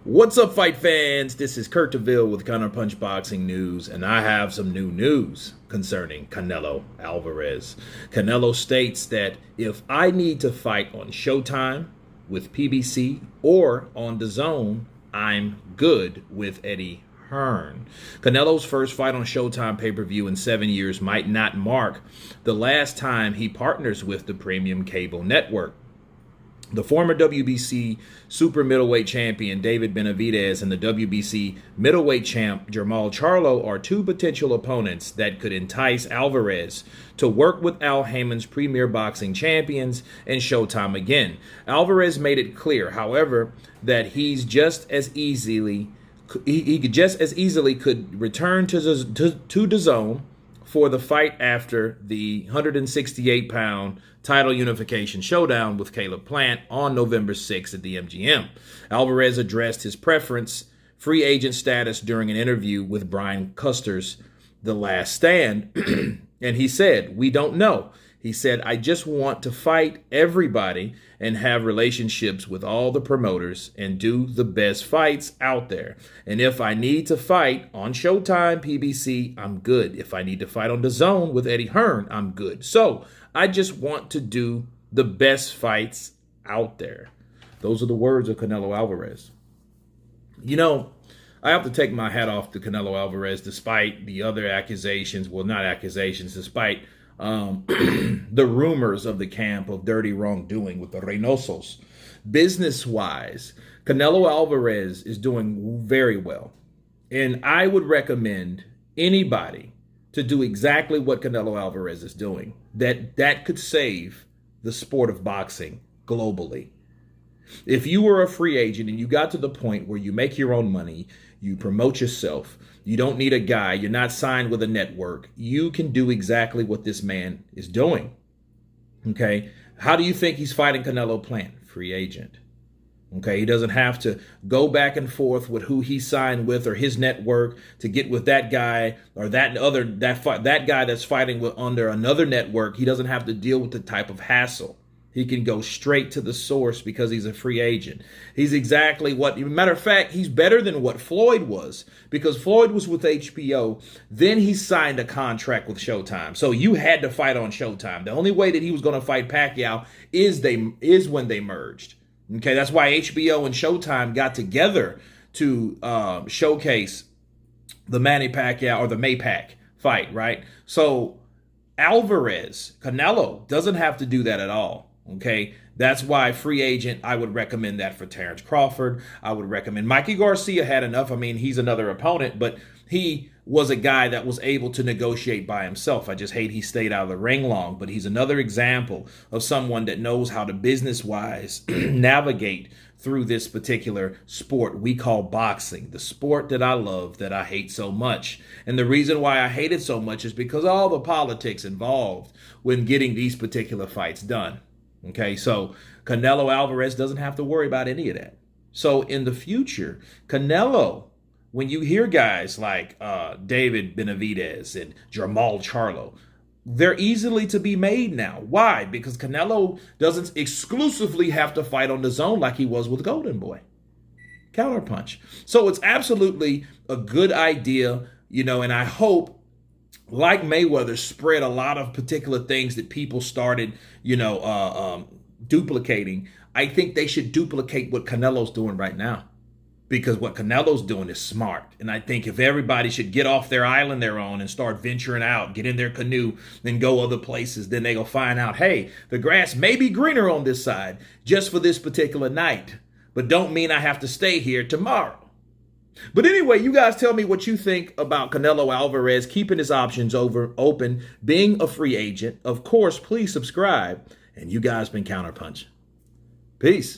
What's up, fight fans? This is Kurt DeVille with Counterpunch Boxing News, and I have some new news concerning Canelo Alvarez. Canelo states that if I need to fight on Showtime with PBC or on Dazn, I'm good with Eddie Hearn. Canelo's first fight on Showtime pay-per-view in 7 years might not mark the last time he partners with the premium cable network. The former WBC super middleweight champion David Benavidez and the WBC middleweight champ Jermall Charlo are two potential opponents that could entice Alvarez to work with Al Haymon's premier boxing champions and Showtime again. Alvarez made it clear, however, that he could just as easily could return to Dazn for the fight after the 168-pound title unification showdown with Caleb Plant on November 6th at the MGM. Alvarez addressed his free agent status during an interview with Brian Custer's The Last Stand, and he said, "We don't know." He said, "I just want to fight everybody and have relationships with all the promoters and do the best fights out there. And if I need to fight on Showtime, PBC, I'm good. If I need to fight on Dazn with Eddie Hearn, I'm good. So I just want to do the best fights out there." Those are the words of Canelo Alvarez. You know, I have to take my hat off to Canelo Alvarez despite the other accusations. Well, not accusations, despite the rumors of the camp of dirty wrongdoing with the Reynosos. Business-wise, Canelo Alvarez is doing very well. And I would recommend anybody to do exactly what Canelo Alvarez is doing. That could save the sport of boxing globally. If you were a free agent and you got to the point where you make your own money, you promote yourself, you don't need a guy, you're not signed with a network, you can do exactly what this man is doing. Okay? How do you think he's fighting Canelo Plant? Free agent. Okay? He doesn't have to go back and forth with who he signed with or his network to get with that guy or that guy that's fighting with under another network. He doesn't have to deal with the type of hassle. He can go straight to the source because he's a free agent. He's exactly what, matter of fact, he's better than what Floyd was, because Floyd was with HBO. Then he signed a contract with Showtime. So you had to fight on Showtime. The only way that he was going to fight Pacquiao is when they merged. Okay, that's why HBO and Showtime got together to showcase the Manny Pacquiao or the Maypac fight, right? So Alvarez, Canelo, doesn't have to do that at all. Okay, that's why free agent, I would recommend that for Terrence Crawford. I would recommend Mikey Garcia had enough. I mean, he's another opponent, but he was a guy that was able to negotiate by himself. I just hate he stayed out of the ring long, but he's another example of someone that knows how to business-wise navigate through this particular sport we call boxing, the sport that I love, that I hate so much. And the reason why I hate it so much is because all the politics involved when getting these particular fights done. Okay, so Canelo Alvarez doesn't have to worry about any of that. So in the future, Canelo, when you hear guys like David Benavidez and Jermall Charlo, they're easily to be made now. Why? Because Canelo doesn't exclusively have to fight on Dazn like he was with Golden Boy. Counterpunch. So it's absolutely a good idea, you know, and I hope, like Mayweather spread a lot of particular things that people started, duplicating. I think they should duplicate what Canelo's doing right now, because what Canelo's doing is smart. And I think if everybody should get off their island they're on and start venturing out, get in their canoe, then go other places, then they go find out, hey, the grass may be greener on this side just for this particular night, but don't mean I have to stay here tomorrow. But anyway, you guys tell me what you think about Canelo Alvarez keeping his options open, being a free agent. Of course, please subscribe. And you guys been Counterpunch. Peace.